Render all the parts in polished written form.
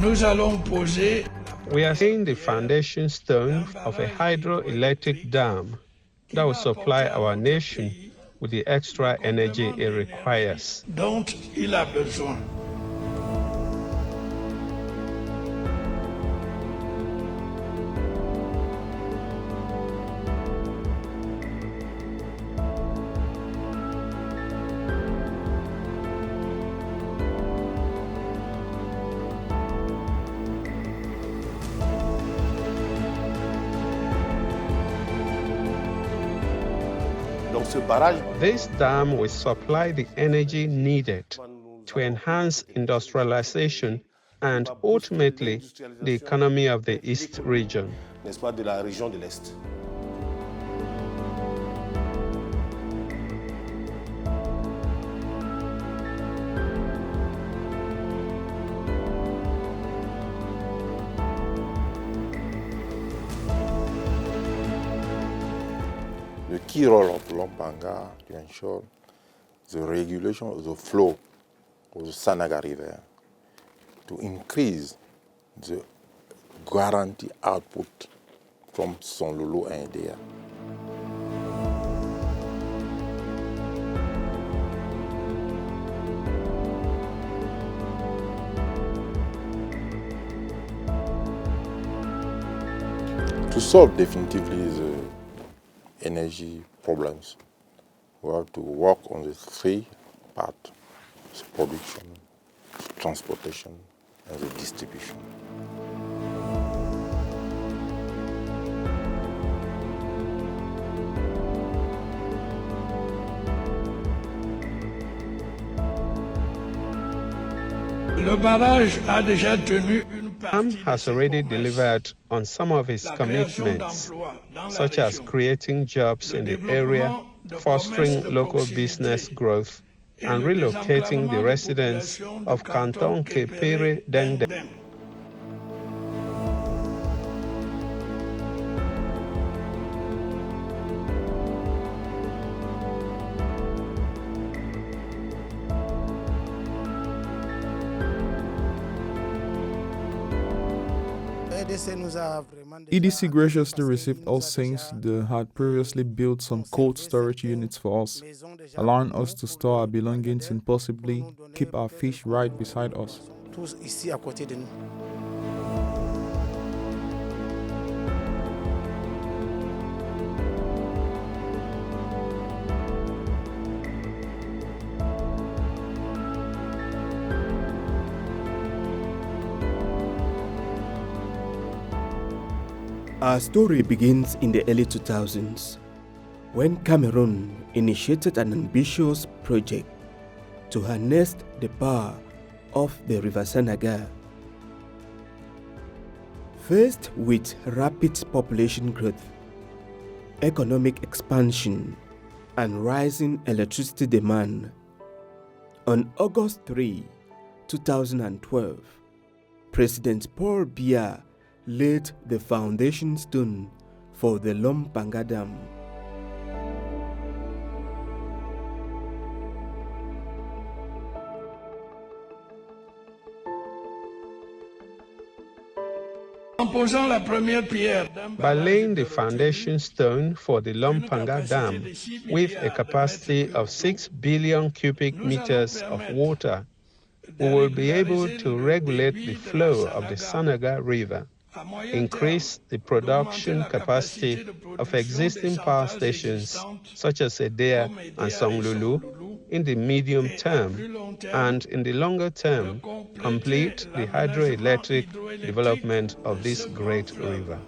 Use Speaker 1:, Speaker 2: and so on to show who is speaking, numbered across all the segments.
Speaker 1: Nous allons poser.
Speaker 2: We are laying the foundation stone of a hydroelectric dam that will supply our nation with the extra energy it requires.
Speaker 1: Dont il a besoin.
Speaker 2: This dam will supply the energy needed to enhance industrialization and ultimately the economy of the East region.
Speaker 3: The key role of Lom Pangar to ensure the regulation of the flow of the Sanaga River to increase the guaranteed output from Sonlulu and Edea. To solve definitively the energy problems, we have to work on the three parts: production, transportation, and the distribution.
Speaker 1: Le barrage a déjà tenu une
Speaker 2: Dam has already delivered on some of its commitments, such as creating jobs in the area, fostering local business growth, and relocating the residents of Canton Kepere Dengde.
Speaker 4: EDC graciously received all since they had previously built some cold storage units for us, allowing us to store our belongings and possibly keep our fish right beside us.
Speaker 5: Our story begins in the early 2000s, when Cameroon initiated an ambitious project to harness the power of the River Senegal. Faced with rapid population growth, economic expansion, and rising electricity demand, on August 3, 2012, President Paul Biya laid the foundation stone for the Lom Pangar Dam.
Speaker 2: By laying the foundation stone for the Lom Pangar Dam with a capacity of 6 billion cubic meters of water, we will be able to regulate the flow of the Sanaga River, increase the production capacity of existing power stations such as Edea and Songlulu in the medium term, and in the longer term, complete the hydroelectric development of this great river.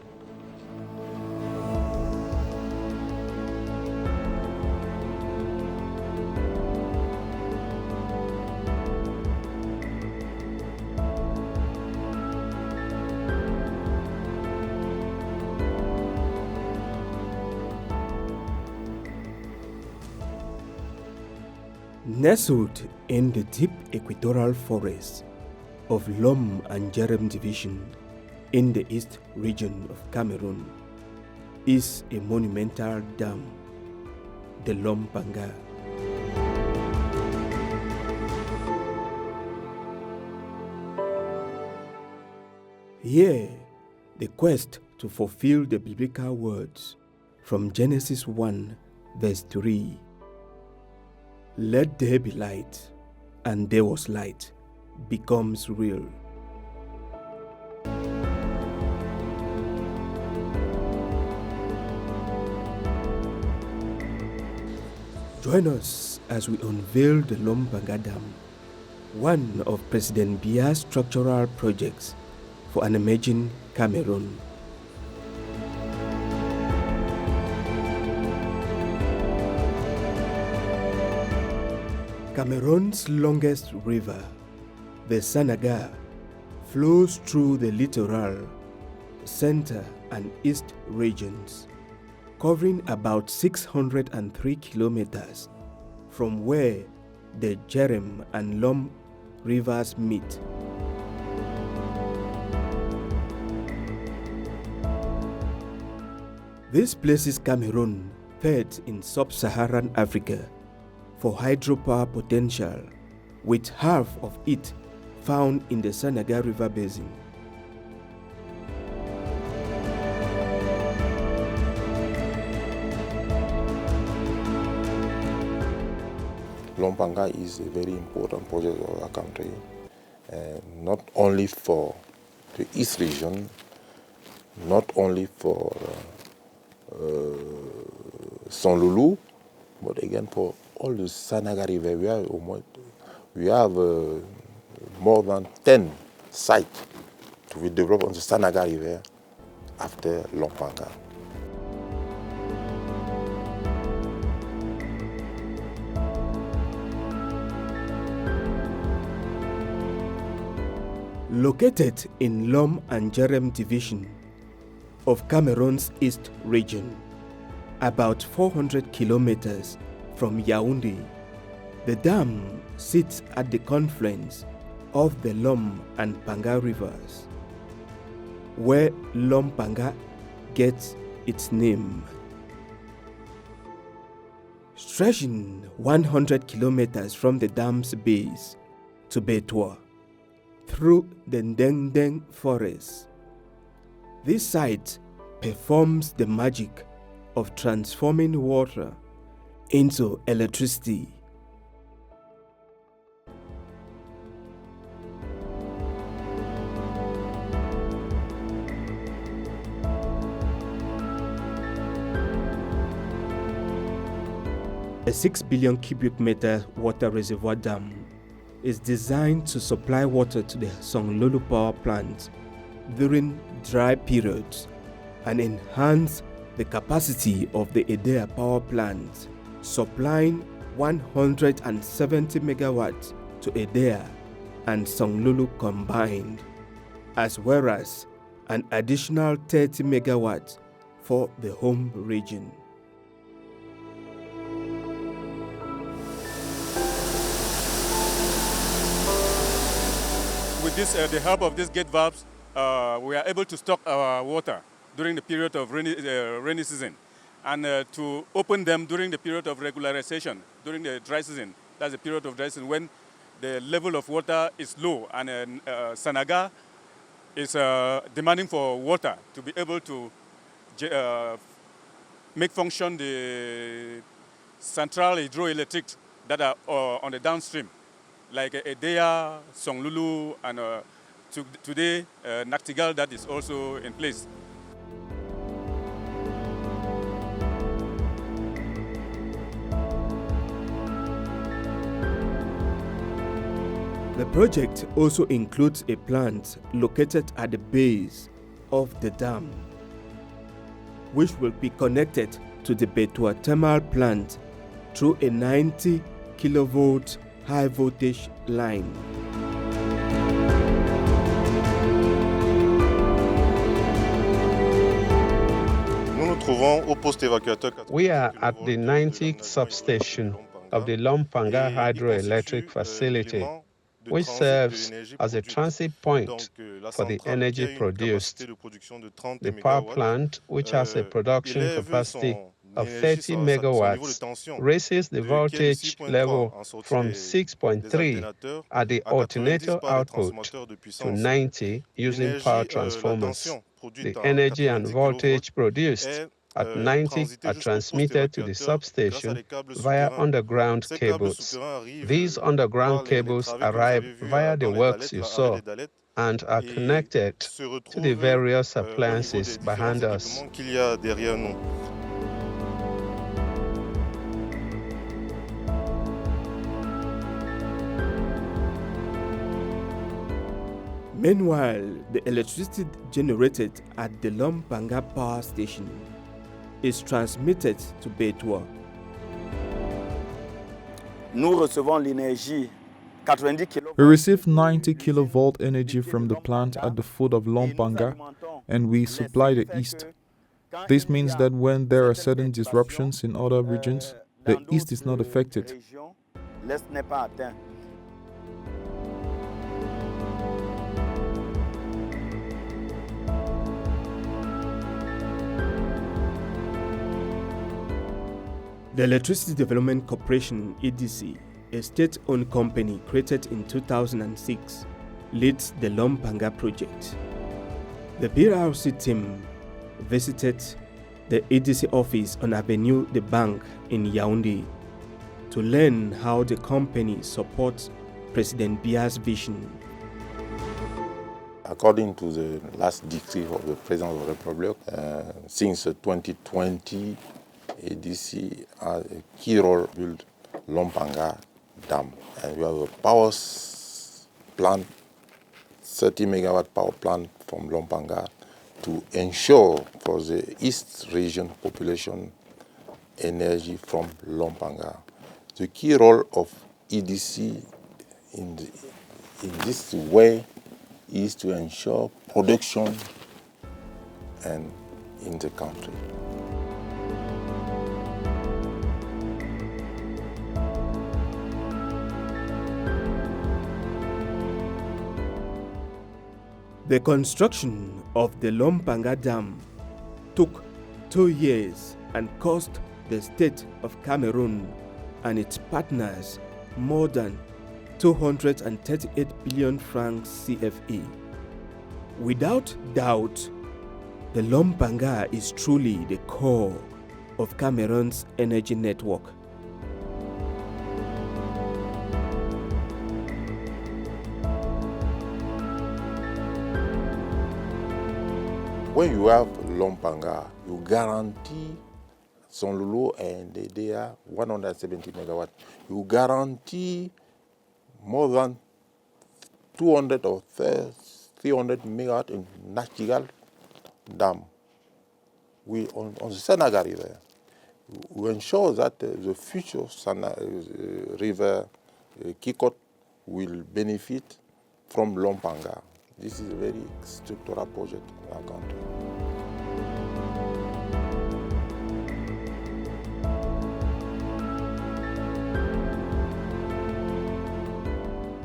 Speaker 5: Nestled in the deep equatorial forests of Lom and Jerem Division in the East region of Cameroon is a monumental dam, the Lom Pangar. Here, the quest to fulfill the biblical words from Genesis 1, verse 3. Let there be light, and there was light, becomes real. Join us as we unveil the Lom Pangar Dam, one of President Biya's structural projects for an emerging Cameroon. Cameroon's longest river, the Sanaga, flows through the littoral, center and east regions, covering about 603 kilometers from where the Jerem and Lom rivers meet. This places Cameroon third in sub-Saharan Africa for hydropower potential, with half of it found in the Sanaga River Basin.
Speaker 3: Lom Pangar is a very important project of our country, not only for the East region, not only for Sonlulu, but again for all the Sanaga River. We have more than 10 sites to be developed on the Sanaga River after Lom Pangar.
Speaker 5: Located in Lom and Jerem division of Cameroon's East region, about 400 kilometers from Yaoundé, the dam sits at the confluence of the Lom and Pangar rivers, where Lom Pangar gets its name. Stretching 100 kilometers from the dam's base to Betua, through the Ndeng forest, this site performs the magic of transforming water into electricity. A 6 billion cubic meter water reservoir dam is designed to supply water to the Sonlulu power plant during dry periods and enhance the capacity of the Edea power plant, supplying 170 megawatts to Edea and Sonlulu combined, as well as an additional 30 megawatts for the home region.
Speaker 6: With this, the help of these gate valves, we are able to stock our water during the period of rainy season, and to open them during the period of regularization, during the dry season. That's the period of dry season when the level of water is low, and Sanaga is demanding for water to be able to make function the central hydroelectric that are on the downstream, like Edea, Sonlulu, and today Nachtigal that is also in place.
Speaker 5: The project also includes a plant located at the base of the dam, which will be connected to the Betua thermal plant through a 90 kilovolt high voltage line.
Speaker 2: We are at the 90th substation of the Lom Pangar hydroelectric facility, which serves as a transit point for the energy produced. The power plant, which has a production capacity of 30 megawatts raises the voltage level from 6.3 at the alternator output to 90 using power transformers. The energy and voltage produced at 90 are transmitted to the substation via underground cables. These underground cables arrive via the works you saw and are connected to the various appliances behind us.
Speaker 5: Meanwhile, the electricity generated at the Lom Pangar power station is transmitted to Betua.
Speaker 4: We receive 90 kilovolt energy from the plant at the foot of Lom Pangar, and we supply the east. This means that when there are sudden disruptions in other regions, the east is not affected.
Speaker 5: The Electricity Development Corporation, EDC, a state-owned company created in 2006, leads the Lom Pangar project. The PRC team visited the EDC office on Avenue de Banque in Yaoundé to learn how the company supports President Biya's vision.
Speaker 3: According to the last decree of the President of the Republic, since 2020, EDC has a key role to build Lom Pangar Dam. And we have a power plant, 30 megawatt power plant from Lom Pangar to ensure for the East region population energy from Lom Pangar. The key role of EDC in this way is to ensure production and in the country.
Speaker 5: The construction of the Lom Pangar Dam took 2 years and cost the state of Cameroon and its partners more than 238 billion francs CFA. Without doubt, the Lom Pangar is truly the core of Cameroon's energy network.
Speaker 3: When you have Lom Pangar, you guarantee Son Lulu and they are 170 megawatts. You guarantee more than 200 or 300 megawatts in Nachigal Dam. We on the Senegal River. We ensure that the future river Kikot will benefit from Lom Pangar. This is a very structural project in our country.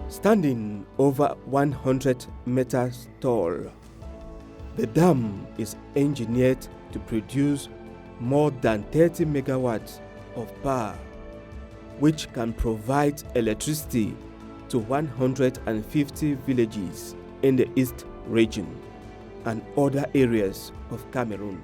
Speaker 5: Standing over 100 meters tall, the dam is engineered to produce more than 30 megawatts of power, which can provide electricity to 150 villages in the East region and other areas of Cameroon.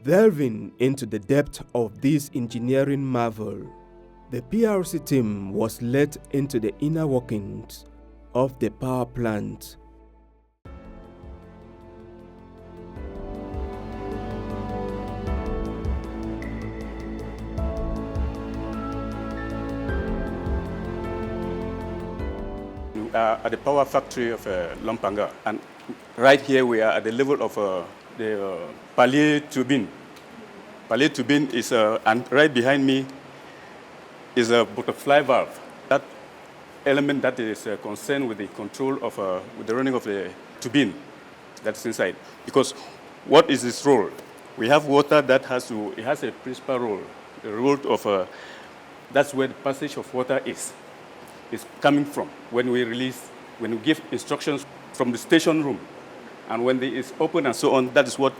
Speaker 5: Delving into the depth of this engineering marvel, the PRC team was led into the inner workings of the power plant.
Speaker 6: We are at the power factory of Lom Pangar, and right here we are at the level of the palier turbine. Palier turbine is, and right behind me is a butterfly valve. That element that is concerned with the control of with the running of the turbine that's inside. Because what is its role? We have water that it has a principal role. The role of, that's where the passage of water is coming from when we give instructions from the station room. And when it is open and so on, that is what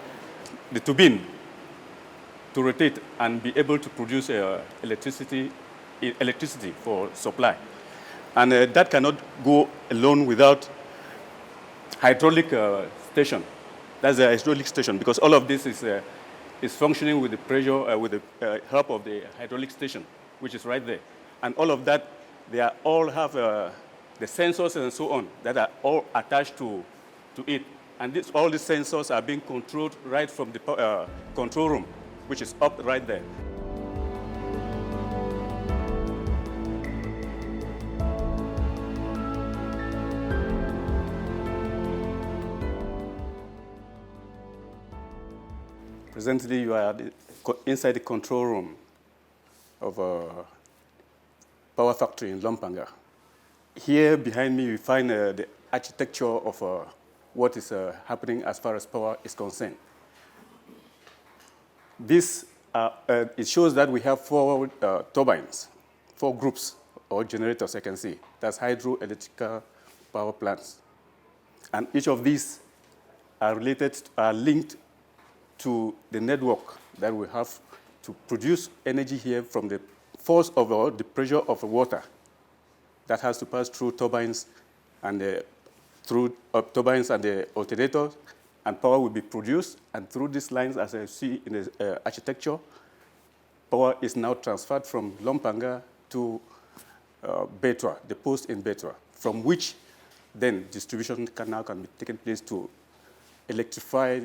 Speaker 6: the turbine to rotate and be able to produce electricity for supply. And that cannot go alone without hydraulic station. That's a hydraulic station, because all of this is functioning with the pressure, with the help of the hydraulic station, which is right there. And all of that, they all have the sensors and so on that are all attached to it. And all these sensors are being controlled right from the control room, which is up right there. Presently, you are inside the control room of a power factory in Lom Pangar. Here behind me, you find the architecture of what is happening as far as power is concerned. This it shows that we have 4 turbines, 4 groups or generators, I can see. That's hydroelectric power plants. And each of these are linked to the network that we have to produce energy here from the force of the pressure of the water that has to pass through turbines and through turbines and the alternators, and power will be produced. And through these lines, as I see in the architecture, power is now transferred from Lom Pangar to Betua, the post in Betua, from which then distribution can be taken place to electrify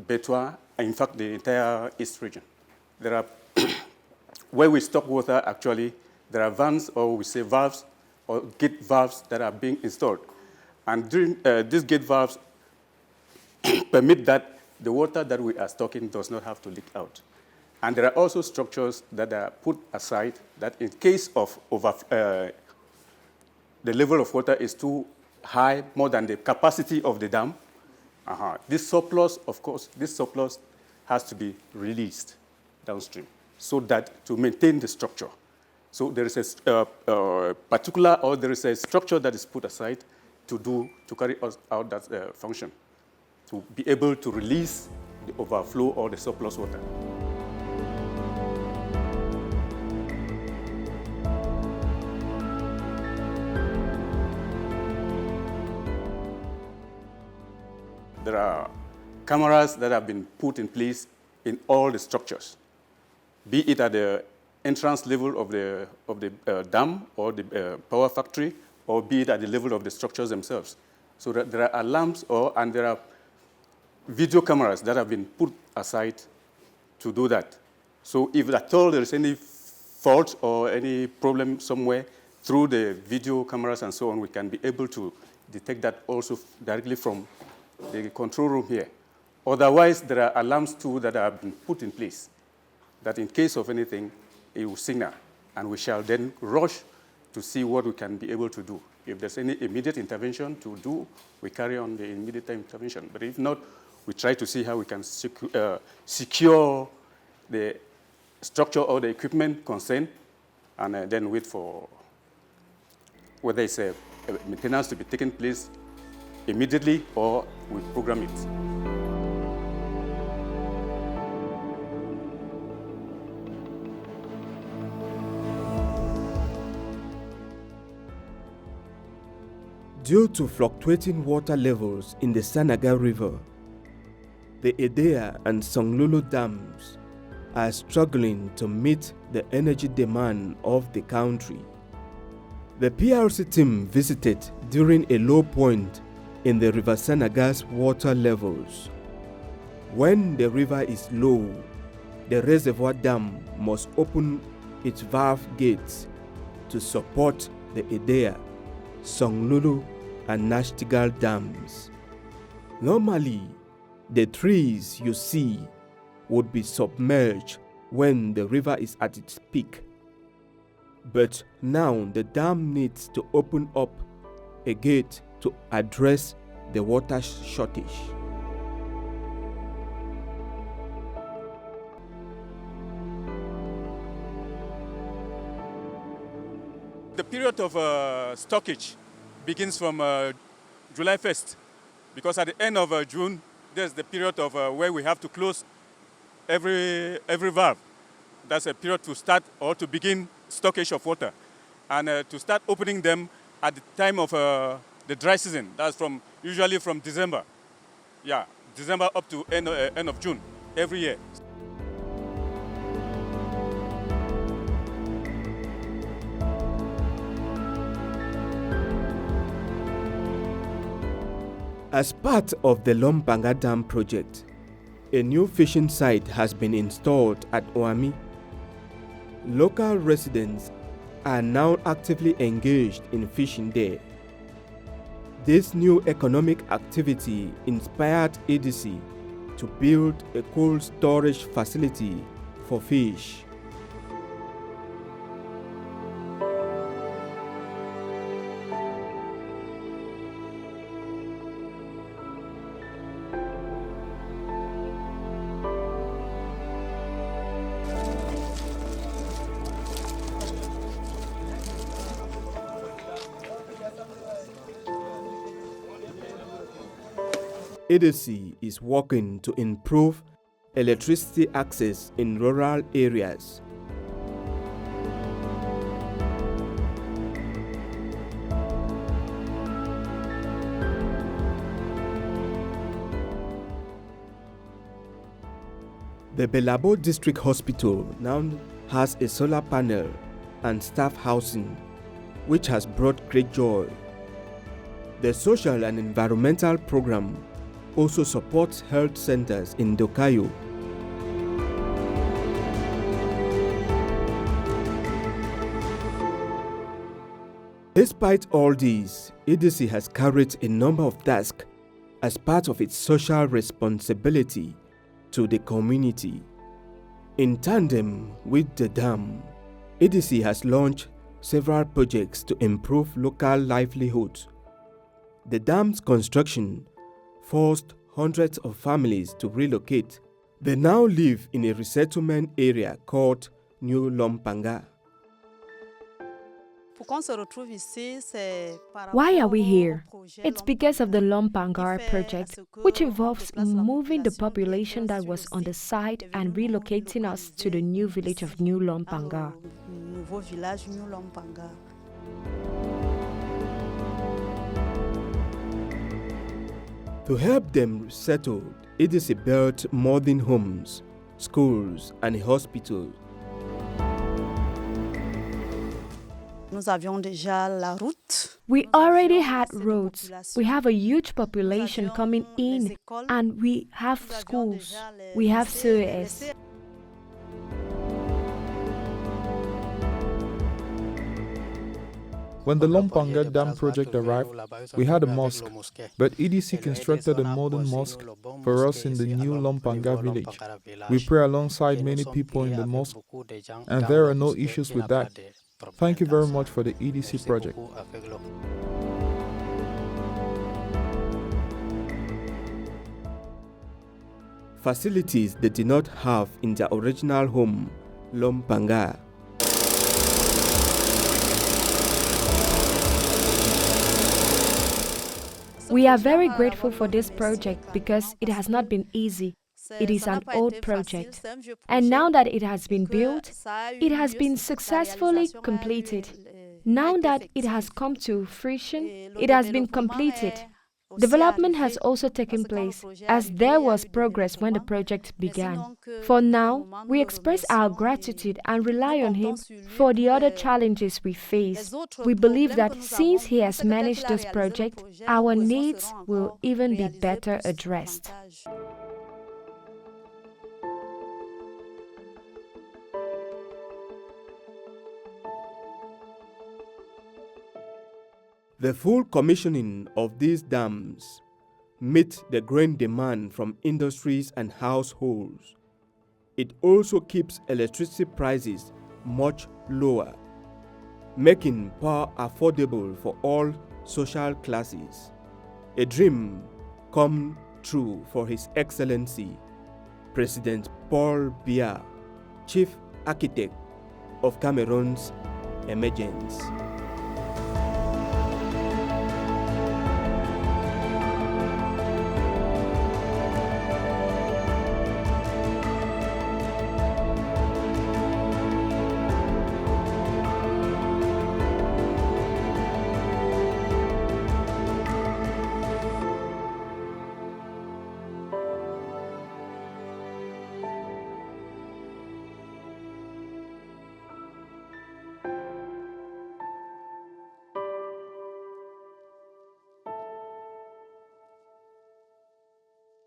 Speaker 6: Betua, in fact, the entire East region. There are, where we stock water, actually, there are vans, or we say valves, or gate valves that are being installed. And during these gate valves permit that the water that we are stocking does not have to leak out. And there are also structures that are put aside that in case of the level of water is too high, more than the capacity of the dam, this surplus, of course, this surplus has to be released downstream so that to maintain the structure. So there is a particular, or there is a structure that is put aside to carry out that function, to be able to release the overflow or the surplus water. There are cameras that have been put in place in all the structures, be it at the entrance level of the dam or the power factory, or be it at the level of the structures themselves. So that there are alarms, and there are video cameras that have been put aside to do that. So if at all there is any fault or any problem somewhere, through the video cameras and so on, we can be able to detect that also directly from the control room here. Otherwise, there are alarms too that have been put in place that in case of anything, it will signal, and we shall then rush to see what we can be able to do. If there's any immediate intervention to do, we carry on the immediate intervention. But if not, we try to see how we can secure the structure or the equipment concerned, and then wait for whether it's a maintenance to be taken place immediately, or we program it.
Speaker 5: Due to fluctuating water levels in the Sanaga River, the Edea and Songlulu dams are struggling to meet the energy demand of the country. The PRC team visited during a low point in the River Sanaga's water levels. When the river is low, the reservoir dam must open its valve gates to support the Edea, Songlulu, and Nashtigal dams. Normally, the trees you see would be submerged when the river is at its peak. But now the dam needs to open up a gate to address the water shortage.
Speaker 6: The period of stockage begins from July 1st because at the end of June, there's the period of where we have to close every valve. That's a period to start or to begin stockage of water, and to start opening them at the time of the dry season. That's usually from December. Yeah, December up to end of June every year.
Speaker 5: As part of the Lom Pangar Dam project, a new fishing site has been installed at Oami. Local residents are now actively engaged in fishing there. This new economic activity inspired EDC to build a cold storage facility for fish. EDC is working to improve electricity access in rural areas. The Belabo District Hospital now has a solar panel and staff housing, which has brought great joy. The social and environmental program also supports health centers in Dokayo. Despite all these, EDC has carried a number of tasks as part of its social responsibility to the community. In tandem with the dam, EDC has launched several projects to improve local livelihoods. The dam's construction forced hundreds of families to relocate. They now live in a resettlement area called New Lom Pangar.
Speaker 7: Why are we here? It's because of the Lom Pangar project, which involves moving the population that was on the site and relocating us to the new village of New Lom Pangar.
Speaker 5: To help them settle, EDC built modern homes, schools, and hospitals.
Speaker 7: We already had roads, we have a huge population coming in, and we have schools, we have sewers.
Speaker 4: When the Lom Pangar Dam project arrived, we had a mosque, but EDC constructed a modern mosque for us in the new Lom Pangar village. We pray alongside many people in the mosque, and there are no issues with that. Thank you very much for the EDC project.
Speaker 5: Facilities they did not have in their original home, Lom Pangar.
Speaker 7: We are very grateful for this project because it has not been easy. It is an old project. And now that it has been built, it has been successfully completed. Now that it has come to fruition, it has been completed. Development has also taken place, as there was progress when the project began. For now, we express our gratitude and rely on him for the other challenges we face. We believe that since he has managed this project, our needs will even be better addressed.
Speaker 5: The full commissioning of these dams meets the growing demand from industries and households. It also keeps electricity prices much lower, making power affordable for all social classes. A dream come true for His Excellency, President Paul Biya, Chief Architect of Cameroon's emergence.